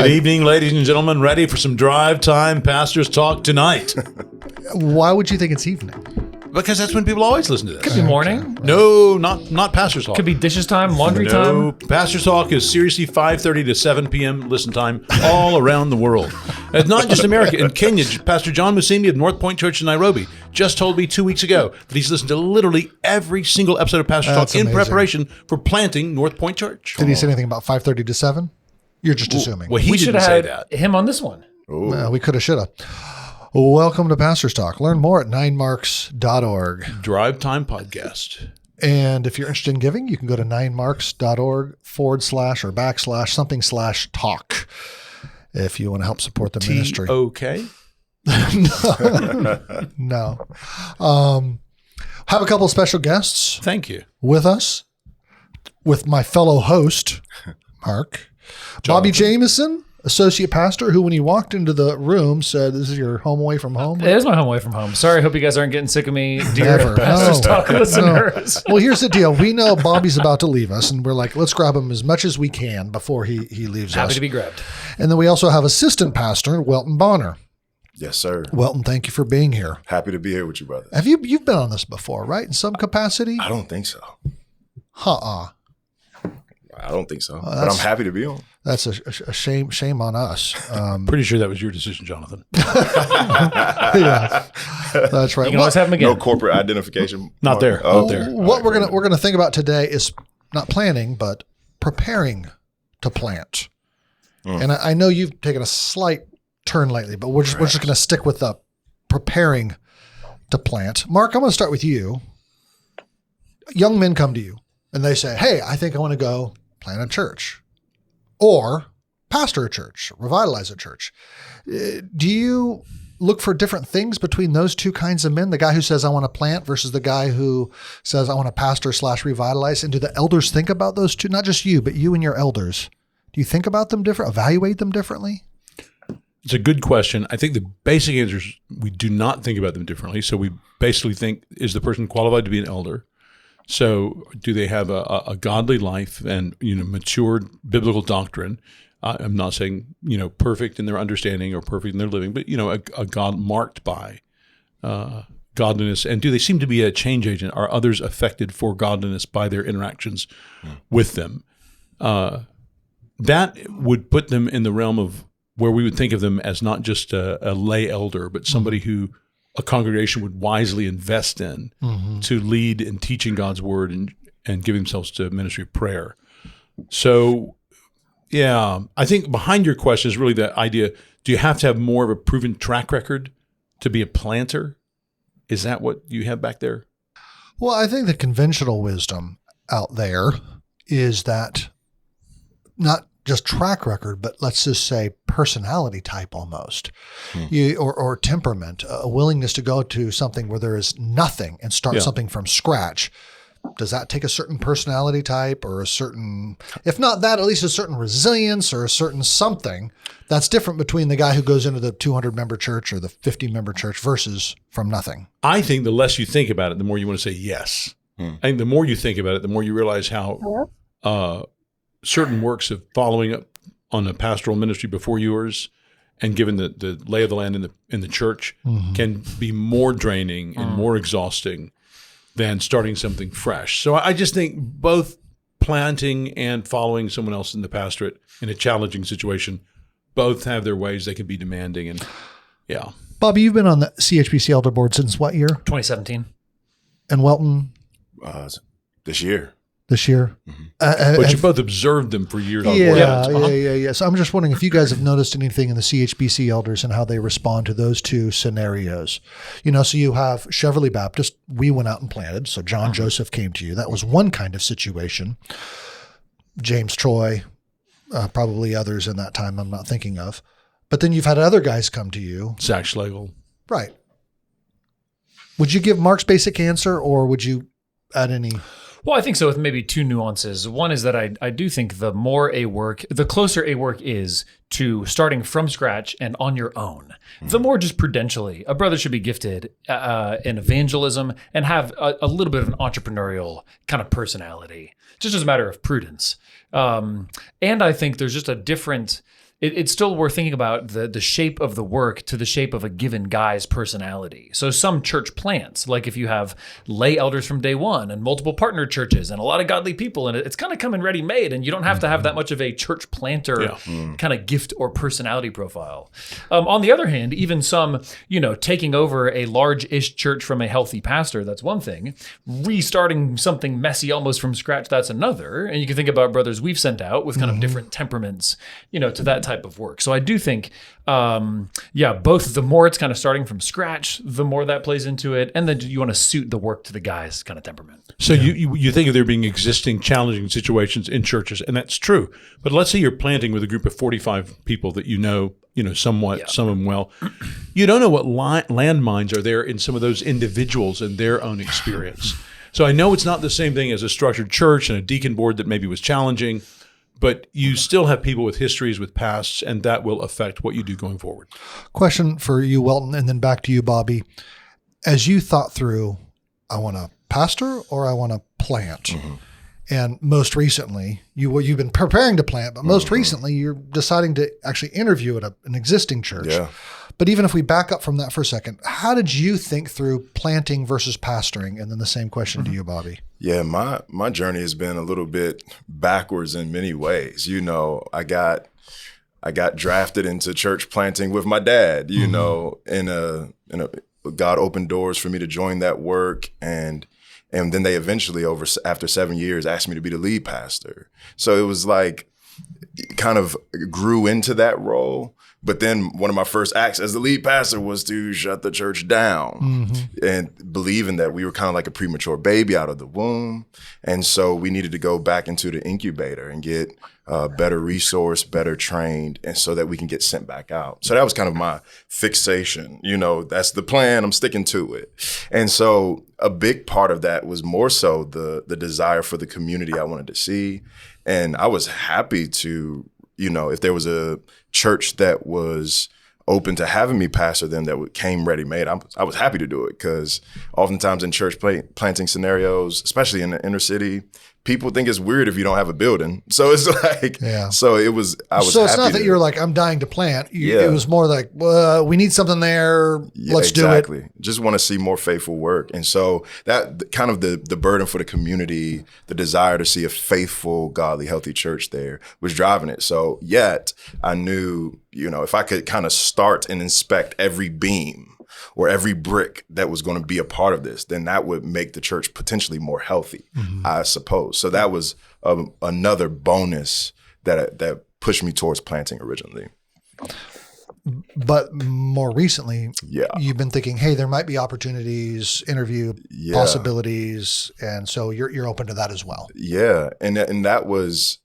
Good evening, ladies and gentlemen. Ready for some drive time pastors talk tonight? Why would you think it's evening? Because that's when people always listen to this. Could be morning. No, not pastors talk. Could be dishes time, laundry No, time. Pastors Talk is seriously 5:30 to 7 p.m. listen time all around the world. It's not just America. In Kenya, Pastor John Musimi of North Point Church in Nairobi just told me 2 weeks ago that he's listened to literally every single episode of Pastor Talk in preparation for planting North Point Church. Did he say anything about 5:30 to 7? You're just assuming. Well, he We should didn't have say had that. him on this one. We could have, should have. Welcome to Pastor's Talk. Learn more at 9marks.org. Drive Time Podcast. And if you're interested in giving, you can go to 9marks.org//talk if you want to help support the ministry. Okay. No. Have a couple of special guests Thank you. with us, with my fellow host, Mark. Bobby Jamieson, associate pastor, who when he walked into the room said, "This is your home away from home." It is my home away from home. Sorry, hope you guys aren't getting sick of me, dear Never. Pastors No. Talk listeners. Well, here's the deal. We know Bobby's about to leave us, and we're like, let's grab him as much as we can before he leaves Happy us. to be grabbed. And then we also have assistant pastor, Welton Bonner. Yes, sir. Welton, thank you for being here. Happy to be here with you, brother. Have you've been on this before, right? In some capacity? I don't think so. I don't think so. But I'm happy to be on. That's a shame on us. Pretty sure that was your decision, Jonathan. Yeah, that's right. You can always have him again. No corporate identification. Not there. Oh, Not there. What we're gonna think about today is not planning, but preparing to plant. And I know you've taken a slight turn lately, but we're just gonna stick with the preparing to plant. Mark, I'm gonna start with you. Young men come to you and they say, "Hey, I think I want to go plant a church, or pastor a church, revitalize a church." Do you look for different things between those two kinds of men? The guy who says, "I want to plant," versus the guy who says, "I want to pastor/revitalize." And do the elders think about those two? Not just you, but you and your elders. Do you think about them different, evaluate them differently? It's a good question. I think the basic answer is we do not think about them differently. So we basically think, is the person qualified to be an elder? So do they have a godly life and, matured biblical doctrine? I'm not saying, perfect in their understanding or perfect in their living, but, a God marked by godliness. And do they seem to be a change agent? Are others affected for godliness by their interactions with them? That would put them in the realm of where we would think of them as not just a lay elder, but somebody who a congregation would wisely invest in to lead in teaching God's word and give themselves to ministry of prayer. So, yeah, I think behind your question is really the idea, do you have to have more of a proven track record to be a planter? Is that what you have back there? Well, I think the conventional wisdom out there is that not just track record, but let's just say personality type almost, or temperament, a willingness to go to something where there is nothing and start something from scratch. Does that take a certain personality type or a certain, if not that, at least a certain resilience or a certain something that's different between the guy who goes into the 200-member church or the 50-member church versus from nothing? I think the less you think about it, the more you want to say yes. I think the more you think about it, the more you realize how certain works of following up on a pastoral ministry before yours and given the lay of the land in the church can be more draining and more exhausting than starting something fresh. So I just think both planting and following someone else in the pastorate in a challenging situation, both have their ways they can be demanding. And yeah. Bobby, you've been on the CHBC Elder Board since what year? 2017. And Welton? This year. This year. But you both observed them for years. Yeah. So I'm just wondering if you guys have noticed anything in the CHBC elders and how they respond to those two scenarios. So you have Cheverly Baptist. We went out and planted. So John Joseph came to you. That was one kind of situation. James Troy, probably others in that time I'm not thinking of. But then you've had other guys come to you. Zach Schlegel. Right. Would you give Mark's basic answer or would you add any? Well, I think so with maybe two nuances. One is that I do think the closer a work is to starting from scratch and on your own, the more just prudentially. A brother should be gifted in evangelism and have a little bit of an entrepreneurial kind of personality, just as a matter of prudence. And I think there's just a different it's still worth thinking about the shape of the work to the shape of a given guy's personality. So some church plants, like if you have lay elders from day one and multiple partner churches and a lot of godly people, and it's kind of coming ready made, and you don't have to have that much of a church planter kind of gift or personality profile. On the other hand, even some, taking over a large-ish church from a healthy pastor, that's one thing. Restarting something messy almost from scratch, that's another. And you can think about brothers we've sent out with kind of different temperaments, to that type of work. So I do think, both the more it's kind of starting from scratch, the more that plays into it. And then you want to suit the work to the guy's kind of temperament. So you think of there being existing challenging situations in churches, and that's true. But let's say you're planting with a group of 45 people that somewhat, some of them well. You don't know what landmines are there in some of those individuals and their own experience. So I know it's not the same thing as a structured church and a deacon board that maybe was challenging, but you still have people with histories, with pasts, and that will affect what you do going forward. Question for you, Welton, and then back to you, Bobby. As you thought through, I want to pastor or I want to plant, and most recently, you've been preparing to plant, but most recently, you're deciding to actually interview at an existing church. Yeah. But even if we back up from that for a second, how did you think through planting versus pastoring? And then the same question to you, Bobby. Yeah, my journey has been a little bit backwards in many ways. I got drafted into church planting with my dad. And God opened doors for me to join that work, and then they eventually, after 7 years, asked me to be the lead pastor. So it was like, kind of grew into that role. But then one of my first acts as the lead pastor was to shut the church down, and believing that we were kind of like a premature baby out of the womb. And so we needed to go back into the incubator and get better resourced, better trained, and so that we can get sent back out. So that was kind of my fixation. That's the plan. I'm sticking to it. And so a big part of that was more so the desire for the community I wanted to see. And I was happy to, if there was a church that was open to having me pastor them that came ready-made, I was happy to do it, because oftentimes in church planting scenarios, especially in the inner city, people think it's weird if you don't have a building. So it's like, so I was So it's not that you're like, I'm dying to plant. It was more like, we need something there. Let's do it. Just want to see more faithful work. And so that kind of the burden for the community, the desire to see a faithful, godly, healthy church there was driving it. So yet I knew, if I could kind of start and inspect every beam or every brick that was going to be a part of this, then that would make the church potentially more healthy, I suppose. So that was another bonus that pushed me towards planting originally. But more recently, you've been thinking, hey, there might be opportunities, interview possibilities, and so you're open to that as well. Yeah, and that was,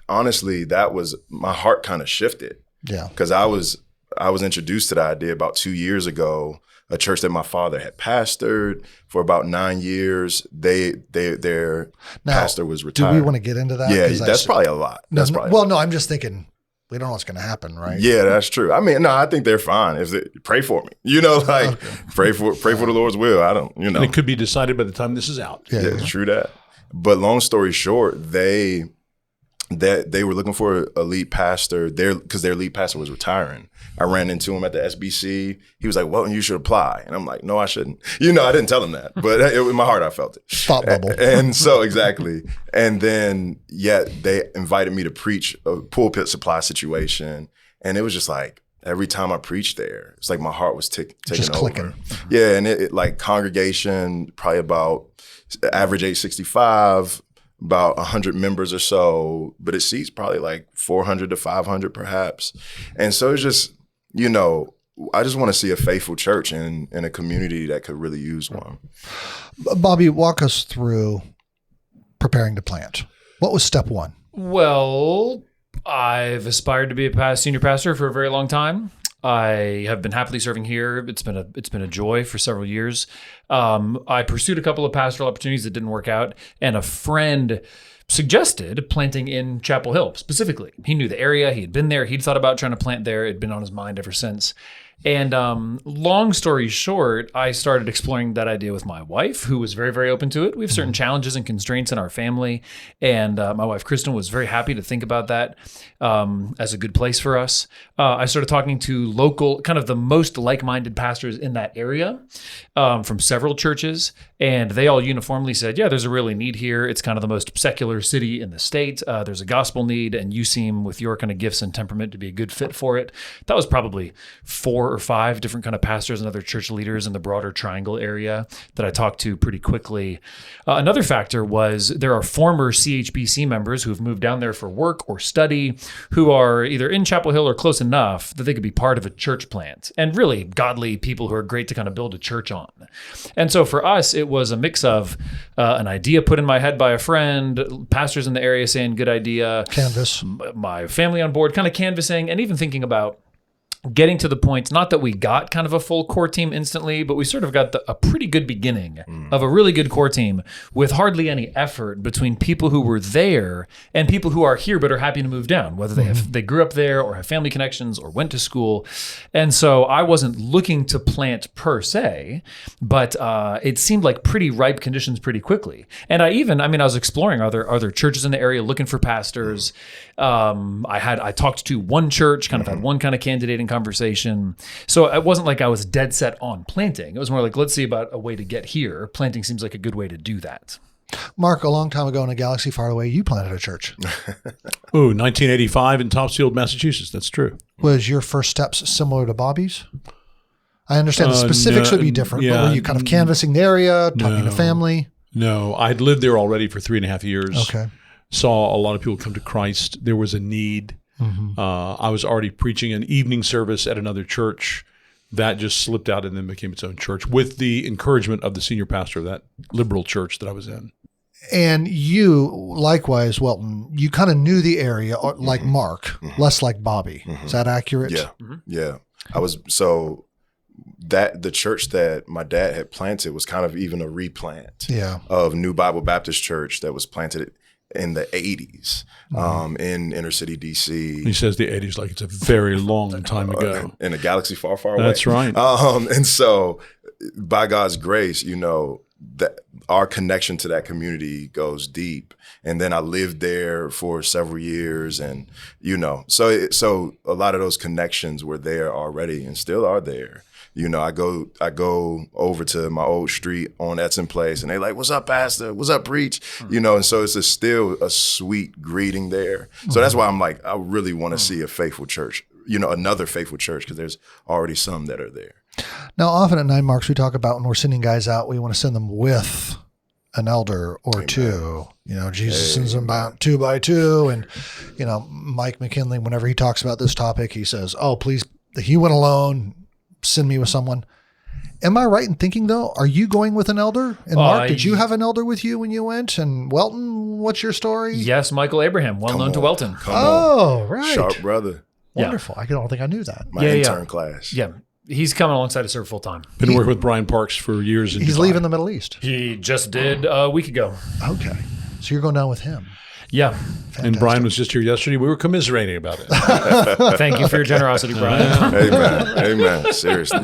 honestly, my heart kind of shifted. Yeah, because I was introduced to the idea about 2 years ago, a church that my father had pastored for about 9 years. Their pastor was retired. Do we want to get into that? Yeah, that's probably a lot. No, I'm just thinking, we don't know what's going to happen, right? Yeah, that's true. I mean, no, I think they're fine. If they pray for me, pray for the Lord's will. I don't, And it could be decided by the time this is out. Yeah, true that. But long story short, they were looking for a lead pastor there because their lead pastor was retiring. I ran into him at the SBC. He was like, well, you should apply. And I'm like, no, I shouldn't. I didn't tell him that, but in my heart, I felt it. Thought bubble. And so exactly. And then, they invited me to preach a pulpit supply situation. And it was just like, every time I preached there, it's like my heart was taking just over. Clicking. Yeah. And it like congregation, probably about average age 65, about 100 members or so, but it seats probably like 400 to 500 perhaps. And so it's just, I just want to see a faithful church in a community that could really use one. Bobby, walk us through preparing to plant. What was step one? Well, I've aspired to be a senior pastor for a very long time. I have been happily serving here. It's been a joy for several years. I pursued a couple of pastoral opportunities that didn't work out, and a friend suggested planting in Chapel Hill specifically. He knew the area. He had been there. He'd thought about trying to plant there. It'd been on his mind ever since. And long story short, I started exploring that idea with my wife, who was very, very open to it. We have certain challenges and constraints in our family. And my wife, Kristen, was very happy to think about that as a good place for us. I started talking to local, kind of the most like-minded pastors in that area from several churches. And they all uniformly said, yeah, there's a really need here. It's kind of the most secular city in the state. There's a gospel need, and you seem, with your kind of gifts and temperament, to be a good fit for it. That was probably 4 or 5 different kind of pastors and other church leaders in the broader Triangle area that I talked to pretty quickly. Another factor was there are former CHBC members who have moved down there for work or study who are either in Chapel Hill or close enough that they could be part of a church plant, and really godly people who are great to kind of build a church on. And so for us, it was a mix of an idea put in my head by a friend, pastors in the area saying, good idea, Canvas, my family on board, kind of canvassing, and even thinking about getting to the point, not that we got kind of a full core team instantly, but we sort of got a pretty good beginning of a really good core team with hardly any effort between people who were there and people who are here but are happy to move down, whether they grew up there or have family connections or went to school. And so I wasn't looking to plant per se, but it seemed like pretty ripe conditions pretty quickly. And I was exploring other churches in the area looking for pastors. I talked to one church, kind of had one kind of candidating conversation. So it wasn't like I was dead set on planting. It was more like, let's see about a way to get here. Planting seems like a good way to do that. Mark, a long time ago in a galaxy far away, you planted a church. 1985 in Topsfield, Massachusetts. That's true. Was your first steps similar to Bobby's? I understand the specifics would be different, but were you kind of canvassing the area, talking to family? No, I'd lived there already for 3.5 years. Okay. Saw a lot of people come to Christ. There was a need. I was already preaching an evening service at another church. That just slipped out and then became its own church with the encouragement of the senior pastor of that liberal church that I was in. And you, likewise, Welton, you kind of knew the area like Mark, less like Bobby. Is that accurate? Yeah. Yeah. The church that my dad had planted was kind of even a replant of New Bible Baptist Church that was planted in the 80s in inner city DC. He says the 80s like it's a very long time ago. In a galaxy far, far away. That's right. And so by God's grace, that our connection to that community goes deep. And then I lived there for several years and, so a lot of those connections were there already and still are there. I go over to my old street on Edson Place and they like, what's up, pastor? What's up, preach? And so it's still a sweet greeting there. So that's why I'm like, I really want to see a faithful church, another faithful church, because there's already some that are there. Now, often at Nine Marks, we talk about when we're sending guys out, we want to send them with an elder or two. Jesus sends them about 2 by 2. And, Mike McKinley, whenever he talks about this topic, he says, oh, please, he went alone. Send me with someone. Am I right in thinking, though, are you going with an elder? And Mark, did you have an elder with you when you went? And Welton, what's your story? Yes, Michael Abraham, well known to Welton. Right. Sharp brother. Wonderful. I don't think I knew that. My intern class. Yeah. He's coming alongside to serve full time. Been working with Brian Parks for years. He's leaving the Middle East. He just did a week ago. Okay. So you're going down with him. Yeah. Fantastic. And Brian was just here yesterday. We were commiserating about it. Thank you for your generosity, Brian. Amen. Seriously.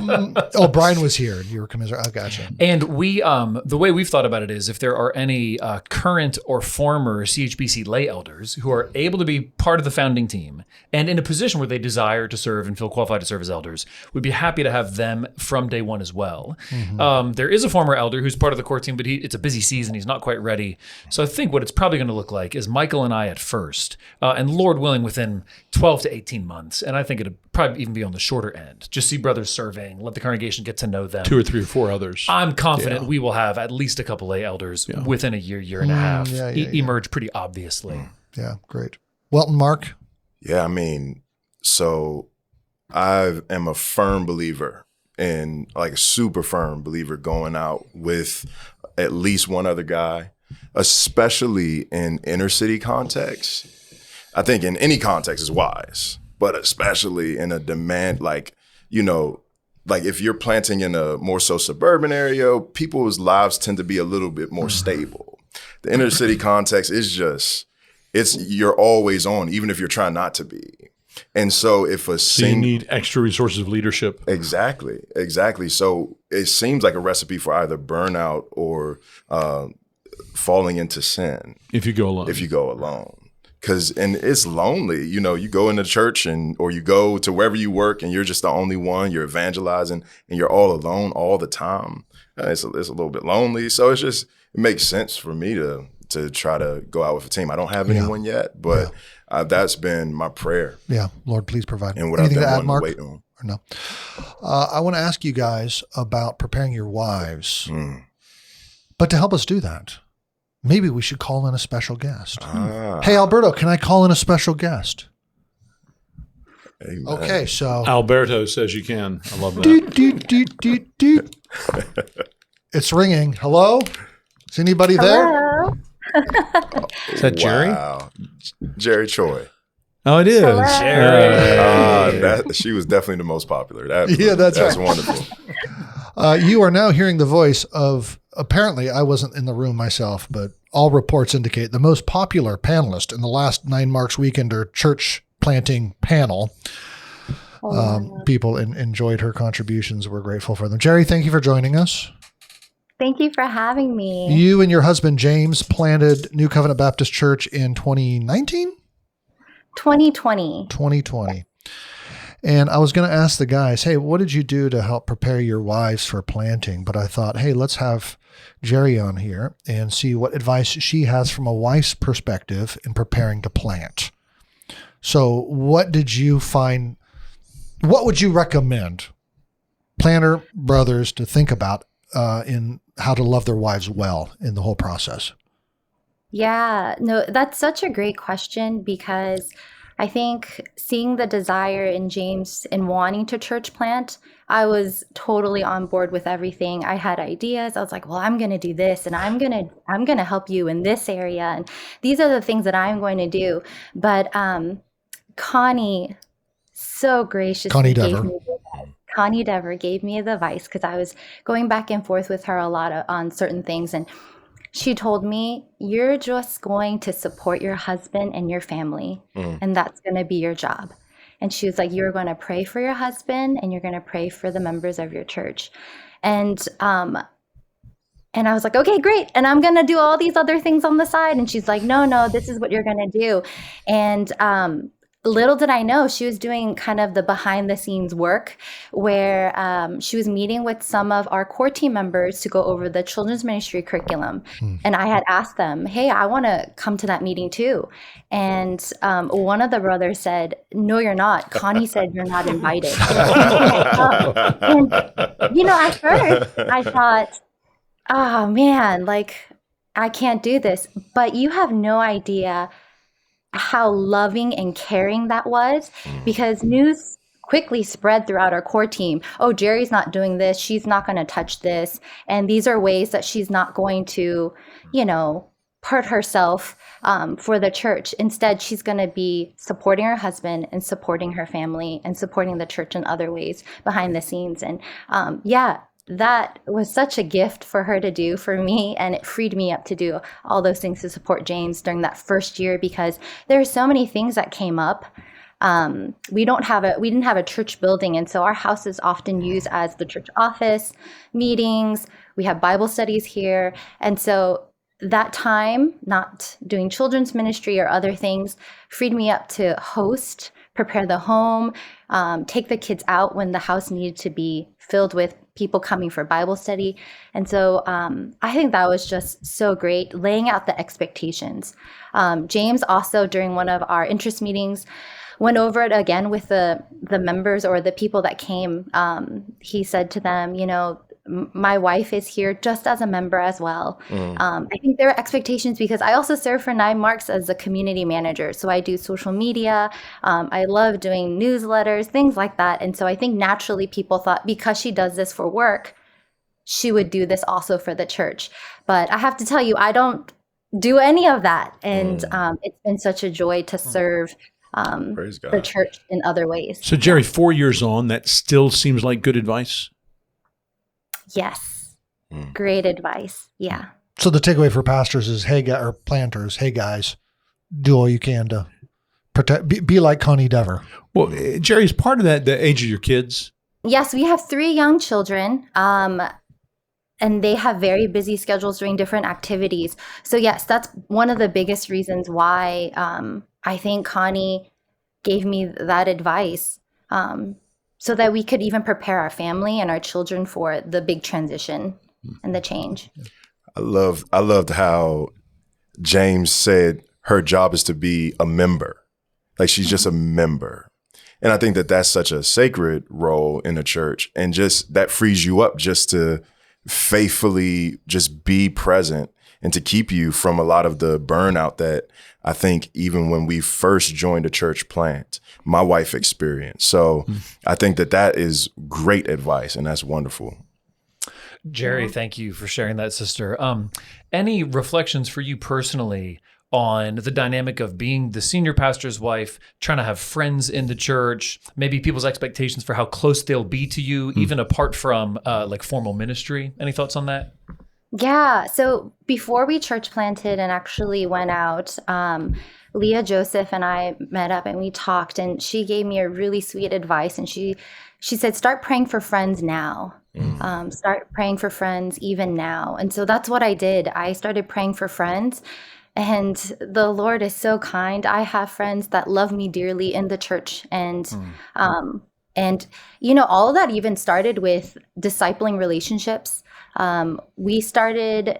Brian was here. You were commiserating. I gotcha. And we, the way we've thought about it is if there are any current or former CHBC lay elders who are able to be part of the founding team and in a position where they desire to serve and feel qualified to serve as elders, we'd be happy to have them from day one as well. There is a former elder who's part of the core team, but it's a busy season. He's not quite ready. So I think what it's probably going to look like is Michael and I at first, and Lord willing, within 12 to 18 months. And I think it'd probably even be on the shorter end. Just see brothers serving, let the congregation get to know them. 2 or 3 or 4 others. I'm confident we will have at least a couple lay elders within a year and a half emerge pretty obviously. Yeah, great. Welton, Mark? Yeah, so I am a firm believer and like a super firm believer going out with at least one other guy, especially in inner city context. I think in any context is wise, but especially in a demand, like if you're planting in a more so suburban area, people's lives tend to be a little bit more stable. The inner city context is you're always on, even if you're trying not to be. And so if you need extra resources of leadership. Exactly. So it seems like a recipe for either burnout or falling into sin. If you go alone. And it's lonely, you go into church or you go to wherever you work and you're just the only one, you're evangelizing and you're all alone all the time. It's a little bit lonely. So it makes sense for me to try to go out with a team. I don't have anyone yet, but that's been my prayer. Yeah. Lord, please provide. And what I've been wanting to wait on. Or no. I want to ask you guys about preparing your wives. But to help us do that, maybe we should call in a special guest. Hey, Alberto, can I call in a special guest? Amen. Okay, so Alberto says you can. I love that. It's ringing. Hello? Is anybody there? Is that Jerry? Wow. Jerry Choi. Oh, it is. Jerry. She was definitely the most popular. That's right. Wonderful. You are now hearing the voice of, apparently I wasn't in the room myself, but all reports indicate the most popular panelist in the last 9 Marks Weekender church planting panel. People enjoyed her contributions. We're grateful for them. Jerry, thank you for joining us. Thank you for having me. You and your husband, James, planted New Covenant Baptist Church in 2019? 2020. 2020. And I was going to ask the guys, hey, what did you do to help prepare your wives for planting? But I thought, hey, let's have Jerry on here and see what advice she has from a wife's perspective in preparing to plant. So what did you find? What would you recommend planter brothers to think about in how to love their wives well in the whole process? Yeah, no, that's such a great question, because I think seeing the desire in James in wanting to church plant, I was totally on board with everything. I had ideas. I was like, well, I'm going to do this, and I'm going to help you in this area, and these are the things that I'm going to do. But Connie so graciously Connie Dever gave me the advice, because I was going back and forth with her a lot on certain things, and she told me, you're just going to support your husband and your family, and that's going to be your job. And she was like, you're going to pray for your husband, and you're going to pray for the members of your church. And I was like, okay, great. And I'm going to do all these other things on the side. And she's like, no, this is what you're going to do. And little did I know, she was doing kind of the behind the scenes work, where she was meeting with some of our core team members to go over the children's ministry curriculum. And I had asked them, hey, I want to come to that meeting too. And one of the brothers said, no, you're not. Connie said you're not invited. And, at first I thought, oh man, like I can't do this. But you have no idea how loving and caring that was, because news quickly spread throughout our core team. Oh, Jerry's not doing this. She's not going to touch this. And these are ways that she's not going to, hurt herself for the church. Instead, she's going to be supporting her husband and supporting her family and supporting the church in other ways behind the scenes. And that was such a gift for her to do for me, and it freed me up to do all those things to support James during that first year, because there are so many things that came up. We didn't have a church building, and so our house is often used as the church office, meetings. We have Bible studies here, and so that time, not doing children's ministry or other things, freed me up to host, prepare the home, take the kids out when the house needed to be filled with people coming for Bible study. And so I think that was just so great, laying out the expectations. James also, during one of our interest meetings, went over it again with the members or the people that came. He said to them, my wife is here just as a member as well. I think there are expectations, because I also serve for 9 Marks as a community manager. So I do social media. I love doing newsletters, things like that. And so I think naturally people thought, because she does this for work, she would do this also for the church. But I have to tell you, I don't do any of that. And it's been such a joy to serve the church in other ways. So Jerry, 4 years on, that still seems like good advice? Yes. Great advice. Yeah. So the takeaway for pastors is, or planters, hey guys, do all you can to Be like Connie Dever. Well, Jerry, is part of that the age of your kids? Yes, we have 3 young children, and they have very busy schedules doing different activities. So yes, that's one of the biggest reasons why I think Connie gave me that advice, so that we could even prepare our family and our children for the big transition and the change. I loved how James said her job is to be a member. Like she's just a member. And I think that that's such a sacred role in a church. And just that frees you up just to faithfully just be present and to keep you from a lot of the burnout that I think even when we first joined a church plant, my wife experienced. So I think that that is great advice, and that's wonderful. Jerry, thank you for sharing that, sister. Any reflections for you personally on the dynamic of being the senior pastor's wife, trying to have friends in the church, maybe people's expectations for how close they'll be to you, even apart from like formal ministry? Any thoughts on that? Yeah. So before we church planted and actually went out, Leah Joseph and I met up and we talked, and she gave me a really sweet advice. And she said, start praying for friends now. Start praying for friends even now. And so that's what I did. I started praying for friends, and the Lord is so kind. I have friends that love me dearly in the church. And you know, all of that even started with discipling relationships. We started,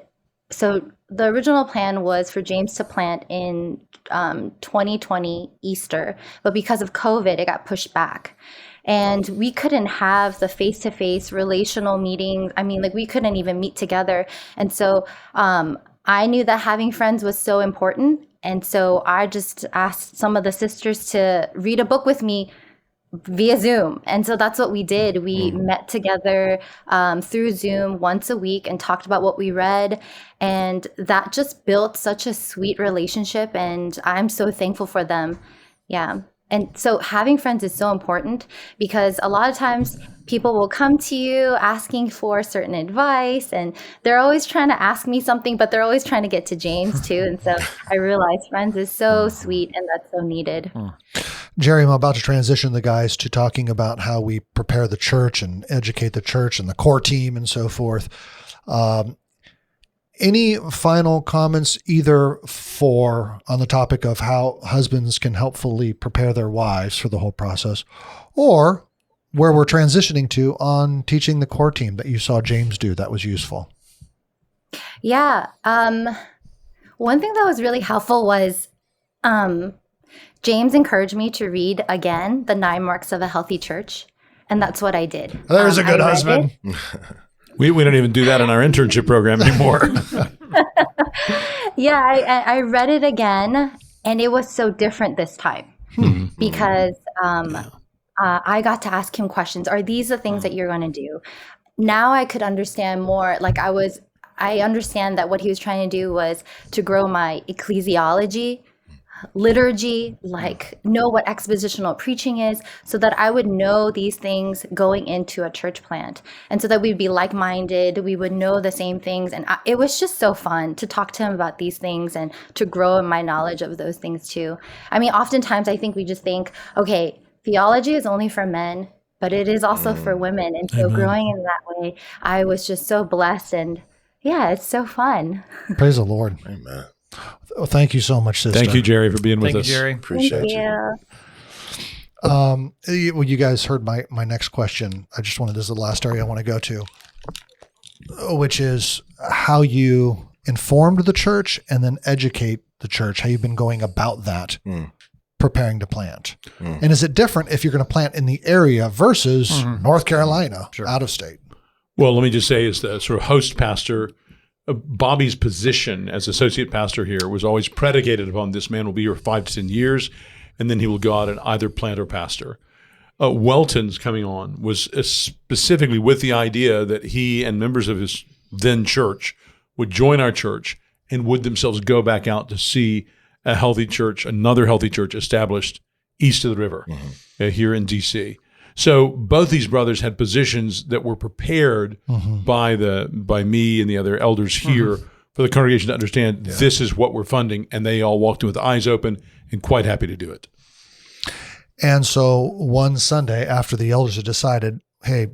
so the original plan was for James to plant in 2020 Easter, but because of COVID, it got pushed back. And we couldn't have the face-to-face relational meetings. I mean, like we couldn't even meet together. And so I knew that having friends was so important. And so I just asked some of the sisters to read a book with me via Zoom. And so that's what we did. We met together through Zoom once a week and talked about what we read. And that just built such a sweet relationship. And I'm so thankful for them. Yeah. And so having friends is so important, because a lot of times people will come to you asking for certain advice, and they're always trying to ask me something, but they're always trying to get to James too. And so I realized friends is so sweet, and that's so needed. Jerry, I'm about to transition the guys to talking about how we prepare the church and educate the church and the core team and so forth. Any final comments either on the topic of how husbands can helpfully prepare their wives for the whole process, or where we're transitioning to on teaching the core team that you saw James do that was useful? Yeah. One thing that was really helpful was James encouraged me to read again the 9 Marks of a Healthy Church. And that's what I did. There's a good husband. We don't even do that in our internship program anymore. Yeah, I read it again, and it was so different this time because I got to ask him questions. Are these the things that you're going to do? Now I could understand more. Like I understand that what he was trying to do was to grow my ecclesiology, liturgy, like know what expositional preaching is, so that I would know these things going into a church plant, and so that we'd be like-minded, we would know the same things. And it was just so fun to talk to him about these things and to grow in my knowledge of those things too. I mean, oftentimes I think we just think, okay, theology is only for men, but it is also for women. And so growing in that way, I was just so blessed, and yeah, it's so fun. Praise the Lord. Amen. Well, thank you so much, sister. Thank you, Jerry, for being with us. Thank you, Jerry. Appreciate you. Well, you guys heard my next question. This is the last area I want to go to, which is how you informed the church and then educate the church, how you've been going about that, preparing to plant. And is it different if you're going to plant in the area versus North Carolina, out of state? Well, let me just say, as the sort of host pastor, Bobby's position as associate pastor here was always predicated upon this man will be here 5 to 10 years, and then he will go out and either plant or pastor. Welton's coming on was specifically with the idea that he and members of his then church would join our church and would themselves go back out to see a healthy church, another healthy church established east of the river here in D.C. So both these brothers had positions that were prepared by me and the other elders here for the congregation to understand this is what we're funding, and they all walked in with eyes open and quite happy to do it. And so one Sunday after the elders had decided, hey,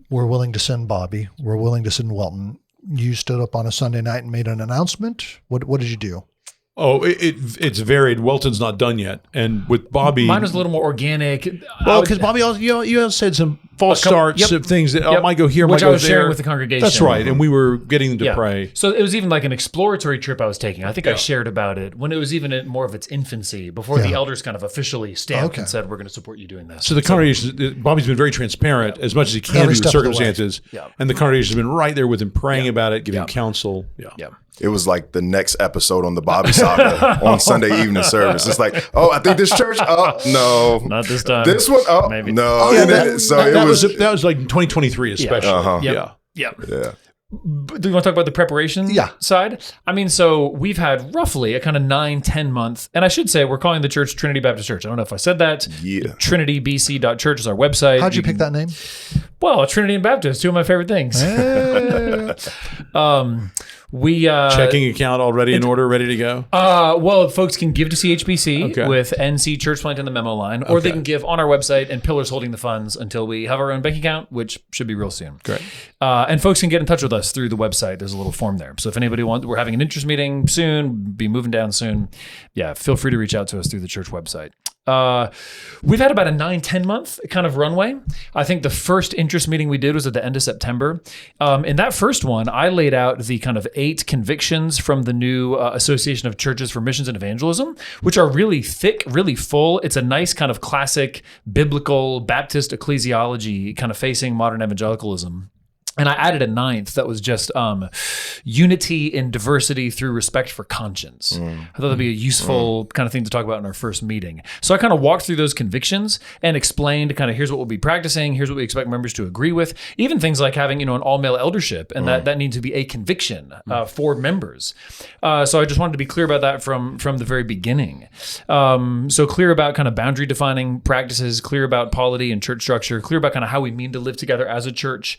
we're willing to send Bobby, we're willing to send Welton, you stood up on a Sunday night and made an announcement. What did you do? Oh, it's varied. Welton's not done yet, and with Bobby, Mine was a little more organic. Well, because Bobby, also, you said some false starts of things that might go here, which might go I was there. sharing with the congregation. That's right, and we were getting them to pray. So it was even like an exploratory trip I was taking. I think I shared about it when it was even in more of its infancy, before the elders kind of officially stamped and said, "We're going to support you doing this." So the congregation, Bobby's been very transparent as much as he can be with circumstances, and the congregation has been right there with him, praying about it, giving counsel. Yeah. It was like the next episode on the Bobby Saga on Sunday evening service. It's like, oh, I think this church. Oh, no, not this time. This one. Oh, maybe. No. Oh, yeah, that was like 2023, especially. Yeah. Mm-hmm. Do you want to talk about the preparation side? I mean, so we've had roughly a kind of 9-10 month, and I should say we're calling the church Trinity Baptist Church. I don't know if I said that. Yeah. TrinityBC.church is our website. How'd you pick that name? Well, Trinity and Baptist, two of my favorite things. We checking account already in order, ready to go. Well, folks can give to CHBC with NC Church Plant in the memo line, or they can give on our website, and Pillar's holding the funds until we have our own bank account, which should be real soon. Great. And folks can get in touch with us through the website. There's a little form there. So if anybody wants, we're having an interest meeting soon, be moving down soon. Yeah, feel free to reach out to us through the church website. We've had about a 9-10 month kind of runway. I think the first interest meeting we did was at the end of September. In that first one, I laid out the kind of 8 convictions from the new Association of Churches for Missions and Evangelism, which are really thick, really full. It's a nice kind of classic biblical Baptist ecclesiology kind of facing modern evangelicalism. And I added a 9th that was just unity in diversity through respect for conscience. I thought that'd be a useful kind of thing to talk about in our first meeting. So I kind of walked through those convictions and explained kind of here's what we'll be practicing, here's what we expect members to agree with. Even things like having an all-male eldership, and that needs to be a conviction for members. So I just wanted to be clear about that from the very beginning. So clear about kind of boundary defining practices, clear about polity and church structure, clear about kind of how we mean to live together as a church.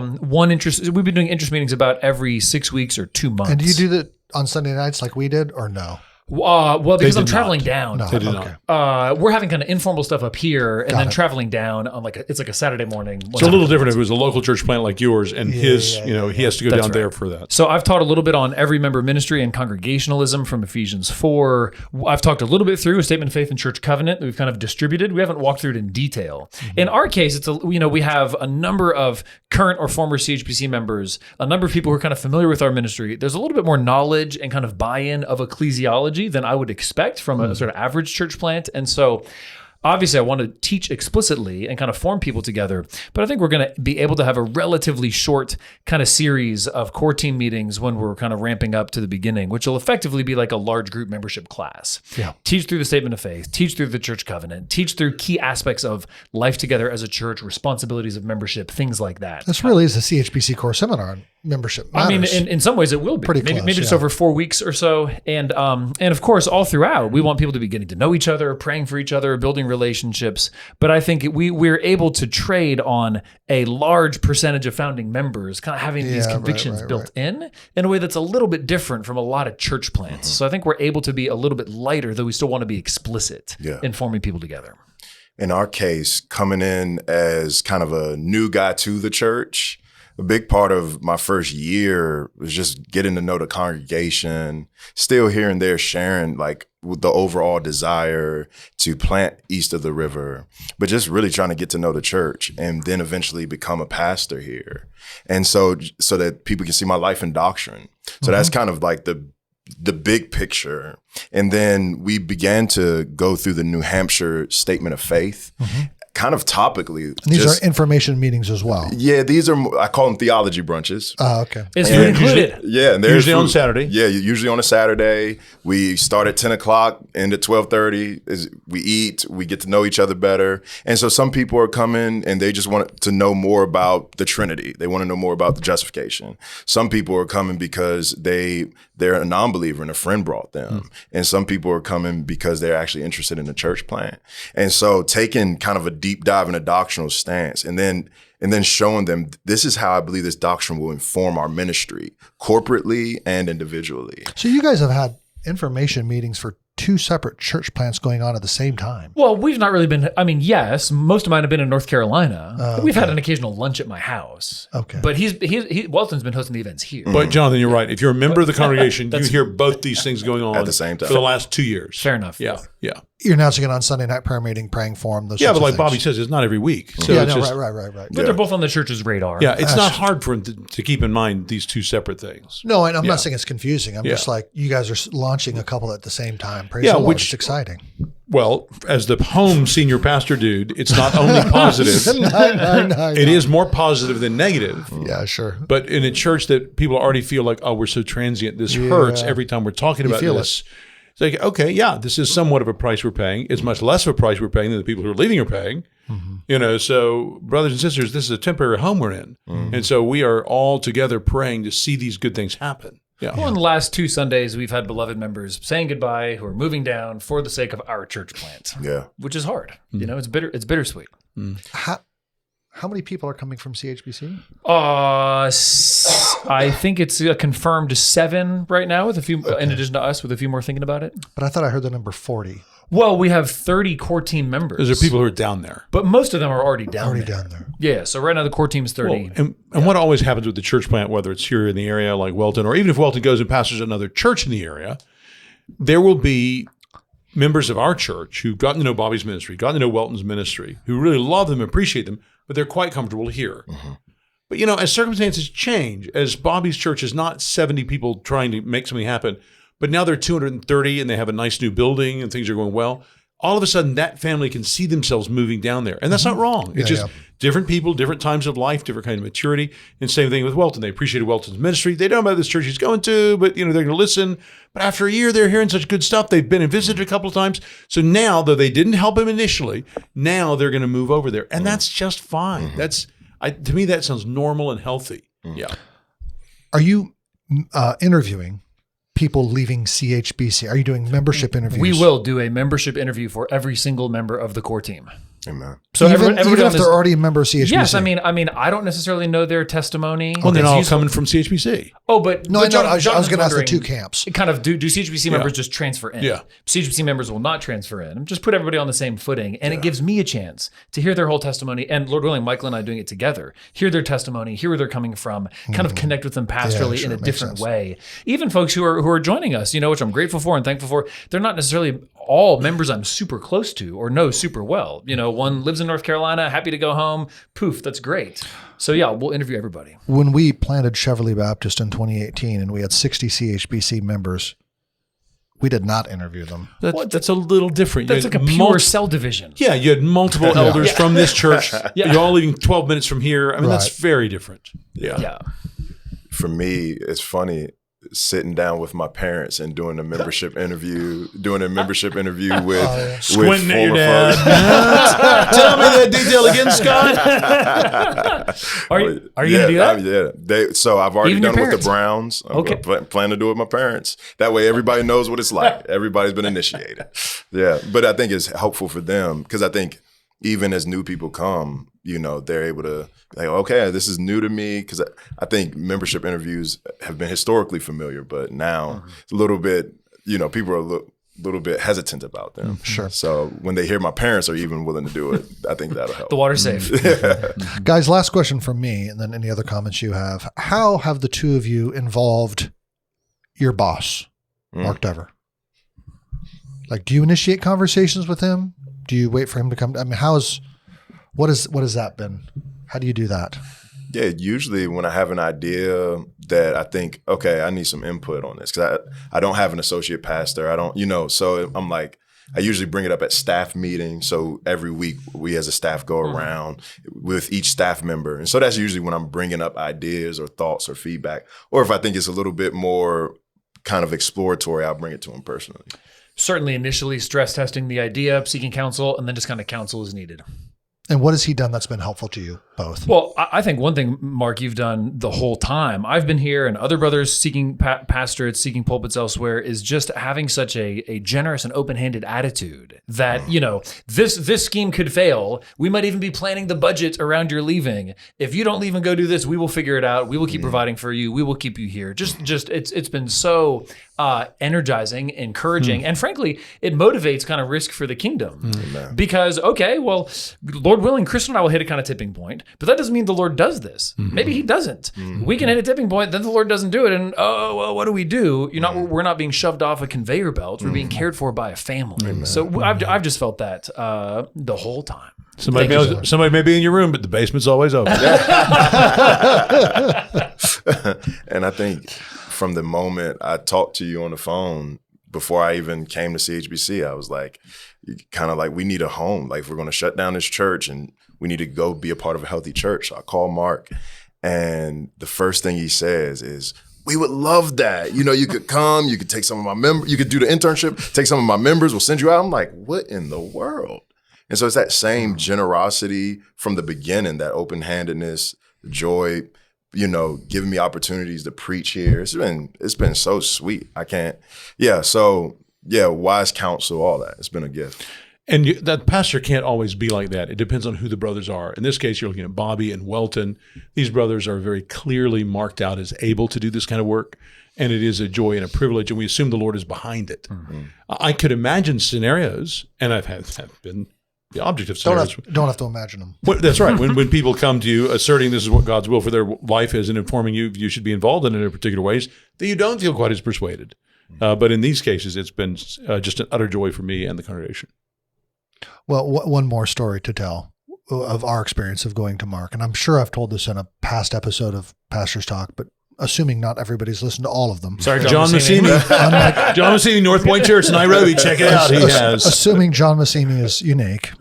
We've been doing interest meetings about every 6 weeks or 2 months. And do you do that on Sunday nights like we did, or no? Well, because I'm traveling down. No, They did not. We're having kind of informal stuff up here, and then traveling down on it's like a Saturday morning. It's a little different if it was a local church plant like yours, and he has to go down there for that. So I've taught a little bit on every member ministry and congregationalism from Ephesians 4. I've talked a little bit through a statement of faith and church covenant that we've kind of distributed. We haven't walked through it in detail. In our case, it's we have a number of current or former CHPC members, a number of people who are kind of familiar with our ministry. There's a little bit more knowledge and kind of buy-in of ecclesiology than I would expect from a sort of average church plant. And so obviously I want to teach explicitly and kind of form people together, but I think we're going to be able to have a relatively short kind of series of core team meetings when we're kind of ramping up to the beginning, which will effectively be like a large group membership class. Yeah. Teach through the statement of faith, teach through the church covenant, teach through key aspects of life together as a church, responsibilities of membership, things like that. This really is a CHBC core seminar on membership matters. I mean, in some ways it will be. Pretty close, maybe it's over 4 weeks or so. And of course, all throughout, we want people to be getting to know each other, praying for each other, building relationships. But I think we're able to trade on a large percentage of founding members kind of having these convictions built in a way that's a little bit different from a lot of church plants. So I think we're able to be a little bit lighter, though we still want to be explicit in forming people together. In our case, coming in as kind of a new guy to the church, a big part of my first year was just getting to know the congregation, still here and there sharing like with the overall desire to plant east of the river, but just really trying to get to know the church and then eventually become a pastor here. And so that people can see my life in doctrine. So that's kind of like the big picture. And then we began to go through the New Hampshire Statement of Faith. Kind of topically. And these are information meetings as well. Yeah, these are, I call them theology brunches. Oh, okay. Is food included? Yeah. And usually on Saturday. Yeah, usually on a Saturday. We start at 10 o'clock, end at 12:30. We eat, we get to know each other better. And so some people are coming and they just want to know more about the Trinity. They want to know more about the justification. Some people are coming because they're a non-believer and a friend brought them. And some people are coming because they're actually interested in the church plant. And so taking kind of a deep dive in a doctrinal stance and then showing them this is how I believe this doctrine will inform our ministry corporately and individually. So you guys have had information meetings for two separate church plants going on at the same time. Well, we've not really been, I mean, yes, most of mine have been in North Carolina. We've had an occasional lunch at my house. Okay. But Welton's been hosting the events here. But Jonathan, you're right. If you're a member of the congregation, you hear both these things going on at the same time for the last 2 years. Fair enough. Yeah. You're announcing it on Sunday night prayer meeting, praying for them. Yeah, but like Bobby says, it's not every week. So it's just, right. But they're both on the church's radar. Yeah, it's not hard for him to keep in mind these two separate things. No, and I'm not saying it's confusing. I'm just like, you guys are launching a couple at the same time. Praise the Lord. Which, it's exciting. Well, as the home senior pastor dude, it's not only positive. It is more positive than negative. Yeah, sure. But in a church that people already feel like, oh, we're so transient, this hurts every time we're talking about this. It's like, okay, yeah, this is somewhat of a price we're paying. It's much less of a price we're paying than the people who are leaving are paying. So brothers and sisters, this is a temporary home we're in. And so we are all together praying to see these good things happen. Yeah. Well, in the last 2 Sundays, we've had beloved members saying goodbye who are moving down for the sake of our church plant. Yeah. Which is hard. It's bittersweet. How many people are coming from CHBC? I think it's a confirmed 7 right now, with a few, in addition to us, with a few more thinking about it. But I thought I heard the number 40. Well, we have 30 core team members. Those are people who are down there. But most of them are already down there. Down there. Yeah, so right now the core team's 30. Well, and what always happens with the church plant, whether it's here in the area like Welton, or even if Welton goes and pastors another church in the area, there will be members of our church who've gotten to know Bobby's ministry, gotten to know Welton's ministry, who really love them, appreciate them, but they're quite comfortable here. But, as circumstances change, as Bobby's church is not 70 people trying to make something happen, but now they're 230 and they have a nice new building and things are going well, all of a sudden that family can see themselves moving down there. And that's not wrong. It's just different people, different times of life, different kind of maturity. And same thing with Welton. They appreciated Welton's ministry. They don't know about this church he's going to, but they're going to listen. But after a year, they're hearing such good stuff. They've been and visited a couple of times. So now, though they didn't help him initially, now they're going to move over there. And that's just fine. To me, that sounds normal and healthy. Yeah. Are you interviewing people leaving CHBC? Are you doing membership interviews? We will do a membership interview for every single member of the core team. Amen. So even if they're already a member of CHBC? Yes, I mean, I don't necessarily know their testimony. Well, they're all coming from CHBC. Oh, but no, I was going to ask the two camps. Kind of, do CHBC members just transfer in? Yeah. CHBC members will not transfer in. Just put everybody on the same footing, and it gives me a chance to hear their whole testimony. And Lord willing, Michael and I are doing it together. Hear their testimony, hear where they're coming from, kind of connect with them pastorally in a different way. Even folks who are joining us, which I'm grateful for and thankful for, they're not necessarily all members I'm super close to or know super well. One lives in North Carolina, happy to go home. Poof, that's great. So yeah, we'll interview everybody. When we planted Cheverly Baptist in 2018 and we had 60 CHBC members, we did not interview them. That's a little different. That's like a pure cell division. Yeah, you had multiple elders from this church. You're all leaving 12 minutes from here. I mean, that's very different. Yeah. For me, it's funny sitting down with my parents and doing a membership interview with squinting at your dad. Tell me that detail again, Scott. Are you gonna do that? So I've already Even done your it with the Browns. I'm plan to do it with my parents. That way everybody knows what it's like. Everybody's been initiated. Yeah. But I think it's helpful for them because I think even as new people come, they're able to okay, this is new to me, because I think membership interviews have been historically familiar, but now it's a little bit, people are a little bit hesitant about them. Sure. So when they hear my parents are even willing to do it, I think that'll help. The water's safe. Guys, last question from me, and then any other comments you have. How have the two of you involved your boss, Mark Dever? Like, do you initiate conversations with him? Do you wait for him to come? I mean, what has that been? How do you do that? Yeah, usually when I have an idea that I think, okay, I need some input on this, because I don't have an associate pastor. I don't, so I'm like, I usually bring it up at staff meetings. So every week we as a staff go around with each staff member. And so that's usually when I'm bringing up ideas or thoughts or feedback. Or if I think it's a little bit more kind of exploratory, I'll bring it to him personally. Certainly initially stress testing the idea, seeking counsel, and then just kind of counsel as needed. And what has he done that's been helpful to you both? Well, I think one thing, Mark, you've done the whole time, I've been here and other brothers seeking pastorates, seeking pulpits elsewhere, is just having such a generous and open-handed attitude that, this scheme could fail. We might even be planning the budget around your leaving. If you don't leave and go do this, we will figure it out. We will keep providing for you. We will keep you here. Just it's been so energizing, encouraging, and frankly, it motivates kind of risk for the kingdom. Because, okay, well, Lord willing, Chris and I will hit a kind of tipping point, but that doesn't mean the Lord does this. Maybe he doesn't. We can hit a tipping point, then the Lord doesn't do it, and oh, well, what do we do? We're not being shoved off a conveyor belt. We're being cared for by a family. So I've just felt that the whole time. Somebody may be in your room, but the basement's always open. And I think from the moment I talked to you on the phone, before I even came to CHBC, I was like, kind of like, we need a home. Like, if we're going to shut down this church and we need to go be a part of a healthy church. So I called Mark, and the first thing he says is, we would love that. You could come, you could take some of my members, you could do the internship, take some of my members, we'll send you out. I'm like, what in the world? And so it's that same generosity from the beginning, that open-handedness, joy, giving me opportunities to preach here. It's been so sweet. Wise counsel, all that. It's been a gift. And that pastor can't always be like that. It depends on who the brothers are. In this case, you're looking at Bobby and Welton. These brothers are very clearly marked out as able to do this kind of work. And it is a joy and a privilege, and we assume the Lord is behind it. I could imagine scenarios, and I've been the object of scenarios. Don't have to imagine them. That's right. When people come to you asserting this is what God's will for their life is and informing you should be involved in it in particular ways, that you don't feel quite as persuaded. But in these cases, it's been just an utter joy for me and the congregation. Well, one more story to tell of our experience of going to Mark. And I'm sure I've told this in a past episode of Pastor's Talk, but assuming not everybody's listened to all of them. Sorry, John Massini. John Massini, North Point Church, Nairobi. Check it out. He has. Assuming John Massini is unique.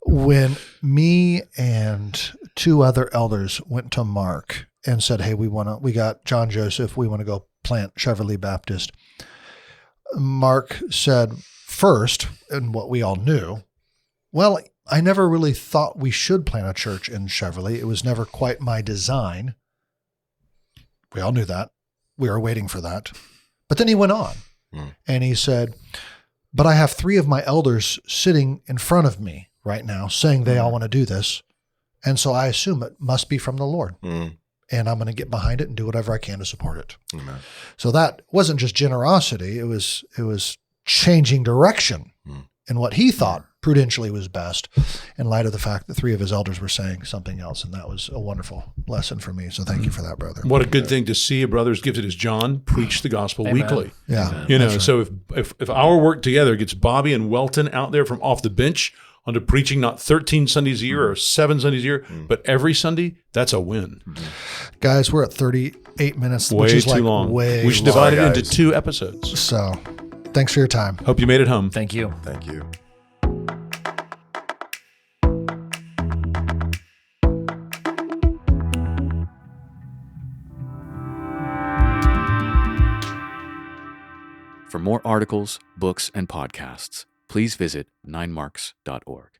When me and two other elders went to Mark and said, hey, we got John Joseph, we want to go plant Chevrolet Baptist. Mark said first, and what we all knew, well, I never really thought we should plant a church in Chevrolet. It was never quite my design. We all knew that. We were waiting for that. But then he went on and he said, but I have 3 of my elders sitting in front of me right now saying they all want to do this. And so I assume it must be from the Lord. And I'm going to get behind it and do whatever I can to support it. So that wasn't just generosity. It was changing direction in what he thought prudentially was best in light of the fact that 3 of his elders were saying something else. And that was a wonderful lesson for me. So thank you for that, brother. What a good thing to see a brother as gifted as John preach the gospel weekly. Yeah. Right. So if our work together gets Bobby and Welton out there from off the bench onto preaching not 13 Sundays a year or 7 Sundays a year, but every Sunday, that's a win. Guys, we're at 38 minutes, way which is too like long. Way we should divide it into 2 episodes. So thanks for your time. Hope you made it home. Thank you. Thank you. For more articles, books, and podcasts, please visit 9marks.org.